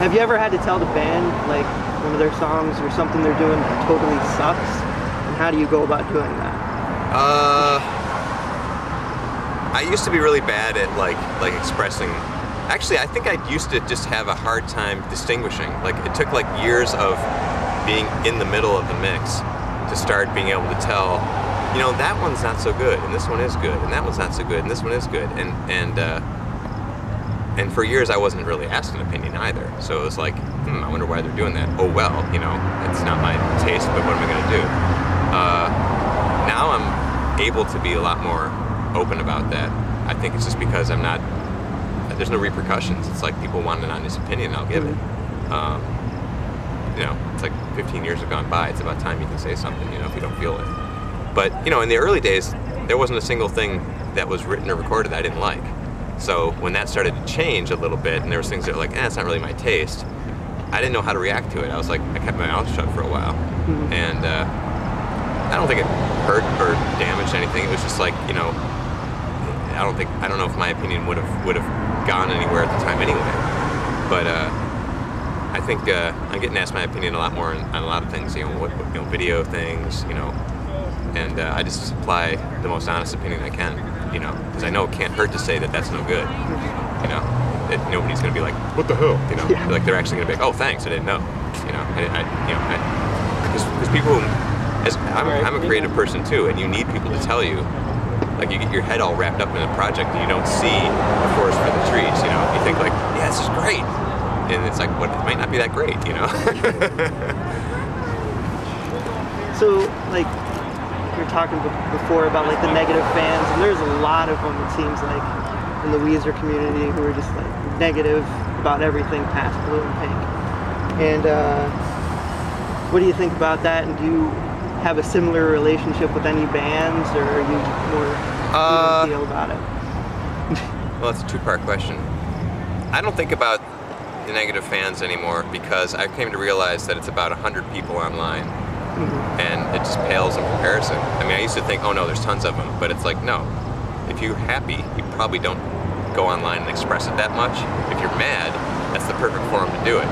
Have you ever had to tell the band, like, one of their songs or something they're doing that totally sucks? And how do you go about doing that? I used to be really bad at like expressing. Actually, I think I used to just have a hard time distinguishing. Like, it took like years of being in the middle of the mix to start being able to tell, you know, that one's not so good, and this one is good, and that one's not so good, and this one is good, and for years I wasn't really asked an opinion either. So it was like, I wonder why they're doing that. Oh well, you know, it's not my taste, but what am I going to do? Now I'm able to be a lot more open about that. I think it's just because I'm not. There's no repercussions. It's like people want an honest opinion, I'll give it. You know, it's like 15 years have gone by. It's about time you can say something, you know, if you don't feel it. But, you know, in the early days, there wasn't a single thing that was written or recorded that I didn't like. So when that started to change a little bit, and there was things that were like, it's not really my taste, I didn't know how to react to it. I was like, I kept my mouth shut for a while. And I don't think it hurt or damaged anything. It was just like, you know, I don't know if my opinion would have gone anywhere at the time anyway. But I think I'm getting asked my opinion a lot more on a lot of things, you know, video things, you know, and I just supply the most honest opinion I can, you know, because I know it can't hurt to say that that's no good, you know, that nobody's going to be like, what the hell, you know, like they're actually going to be like, oh, thanks, I didn't know, you know, because people, I'm a creative person too, and you need people to tell you. Like, you get your head all wrapped up in a project and you don't see the forest for the trees, you know? You think like, yeah, this is great. And it's like, what, it might not be that great, you know? So, like, you were talking before about, like, the negative fans, and there's a lot of them, it seems like, in the Weezer community who are just, like, negative about everything past Blue and Pink. And, what do you think about that? And do you have a similar relationship with any bands, or are you more even feel about it? Well, it's a two-part question. I don't think about the negative fans anymore because I came to realize that it's about 100 people online, and it just pales in comparison. I mean, I used to think, oh no, there's tons of them, but it's like, no. If you're happy, you probably don't go online and express it that much. If you're mad, that's the perfect forum to do it.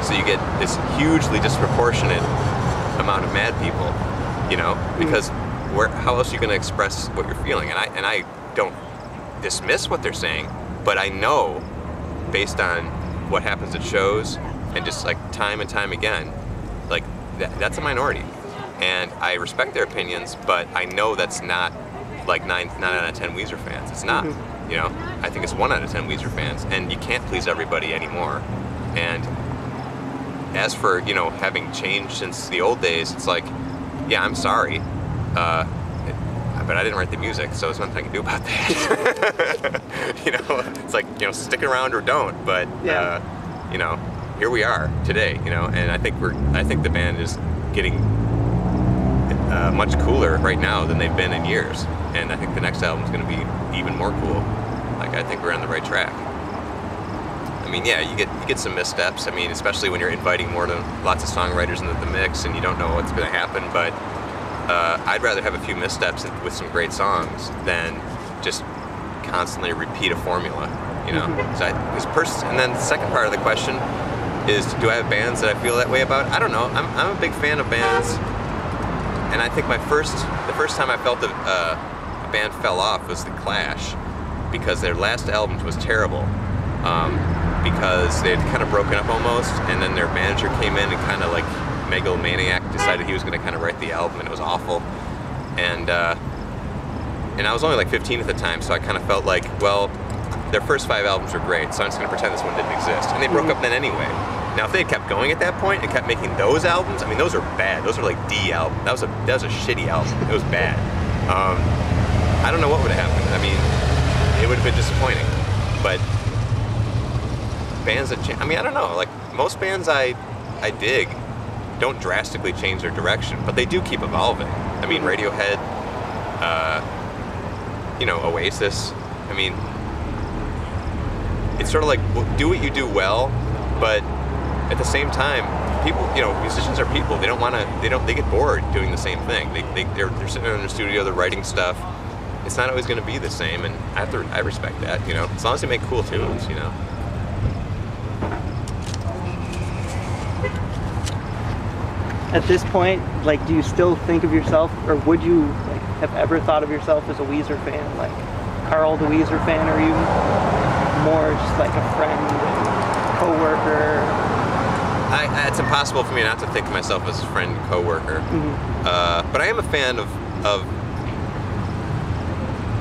So you get this hugely disproportionate amount of mad people, you know, because how else are you going to express what you're feeling? And I don't dismiss what they're saying, but I know based on what happens at shows and just like time and time again, like that's a minority, and I respect their opinions, but I know that's not like 9 out of 10 Weezer fans. It's not, you know. I think it's 1 out of 10 Weezer fans, and you can't please everybody anymore. And as for, you know, having changed since the old days, it's like, yeah, I'm sorry, but I didn't write the music, so there's nothing I can do about that. You know, it's like, you know, stick around or don't, but you know, here we are today, you know, and I think the band is getting much cooler right now than they've been in years, and I think the next album is going to be even more cool. Like, I think we're on the right track. I mean, yeah, you get some missteps. I mean, especially when you're inviting lots of songwriters into the mix and you don't know what's going to happen. But I'd rather have a few missteps with some great songs than just constantly repeat a formula, you know. And then the second part of the question is, do I have bands that I feel that way about? I don't know. I'm a big fan of bands, and I think the first time I felt a band fell off was The Clash, because their last album was terrible. Because they had kind of broken up almost, and then their manager came in and kind of like megalomaniac decided he was going to kind of write the album, and it was awful. And I was only like 15 at the time, so I kind of felt like, well, their first 5 albums were great, so I'm just going to pretend this one didn't exist. And they broke up then anyway. Now, if they had kept going at that point and kept making those albums, I mean, those are bad. Those are like D albums. That was a shitty album. It was bad. I don't know what would have happened. I mean, it would have been disappointing. But bands that change, I mean, I don't know, like most bands I dig don't drastically change their direction, but they do keep evolving. I mean, Radiohead, you know, Oasis, I mean, it's sort of like, do what you do well, but at the same time, people, you know, musicians are people. They don't want to, they get bored doing the same thing. They're sitting in the studio, they're writing stuff. It's not always going to be the same, and I respect that, you know, as long as they make cool tunes, you know. at this point, like, do you still think of yourself, or would you like have ever thought of yourself as a Weezer fan, like Karl the Weezer fan, or are you more just like a friend, co-worker? It's impossible for me not to think of myself as a friend, co-worker. But I am a fan of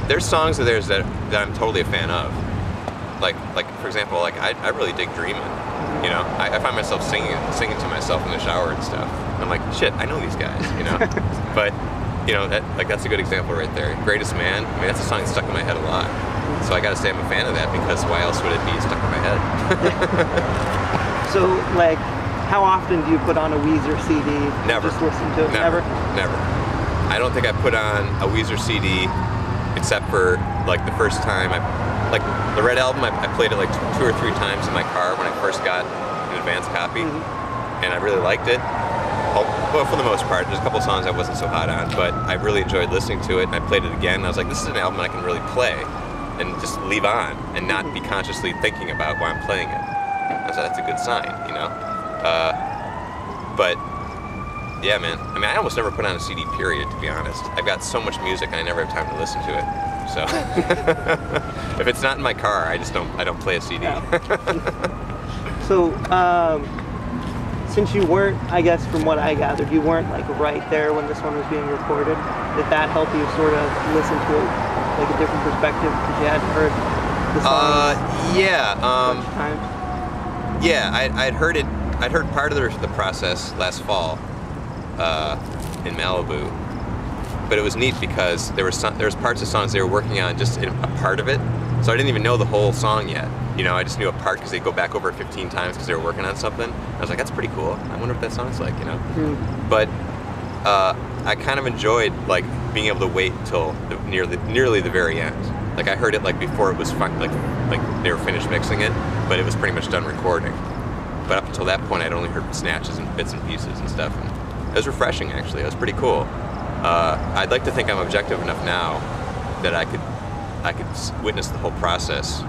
there's songs of theirs that I'm totally a fan of. Like for example, like I really dig Dreamin'. You know, I find myself singing to myself in the shower and stuff. And I'm like, shit, I know these guys, you know? But, you know, that's a good example right there. Greatest Man, I mean, that's a song that's stuck in my head a lot. So I gotta say I'm a fan of that, because why else would it be stuck in my head? So, like, how often do you put on a Weezer CD? Never. Just listen to it? Never. I don't think I put on a Weezer CD except for, like, the first time like the Red Album, I played it like 2 or 3 times in my car when I first got an advance copy, and I really liked it. Well, for the most part, there's a couple songs I wasn't so hot on, but I really enjoyed listening to it, and I played it again, and I was like, this is an album I can really play, and just leave on, and not be consciously thinking about why I'm playing it. I said, that's a good sign, you know? But, yeah, man, I mean, I almost never put on a CD, period, to be honest. I've got so much music, and I never have time to listen to it. So, if it's not in my car, I don't play a CD. Yeah. So, since you weren't, I guess from what I gathered, you weren't like right there when this one was being recorded, did that help you sort of listen to it like a different perspective because you hadn't heard the song times? Yeah, I'd heard it. I'd heard part of the process last fall in Malibu. But it was neat because there was parts of songs they were working on just in a part of it, so I didn't even know the whole song yet. You know, I just knew a part because they'd go back over it 15 times because they were working on something. I was like, that's pretty cool. I wonder what that song's like, you know? But I kind of enjoyed like being able to wait till nearly the very end. Like I heard it like before it was like they were finished mixing it, but it was pretty much done recording. But up until that point, I'd only heard snatches and bits and pieces and stuff. And it was refreshing, actually. It was pretty cool. I'd like to think I'm objective enough now that I could witness the whole process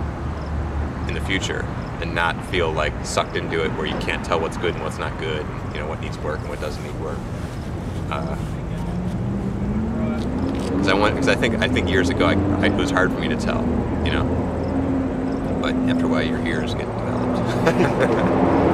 in the future and not feel like sucked into it where you can't tell what's good and what's not good, and, you know, what needs work and what doesn't need work. Because I think years ago it was hard for me to tell, you know. But after a while, your ears get developed.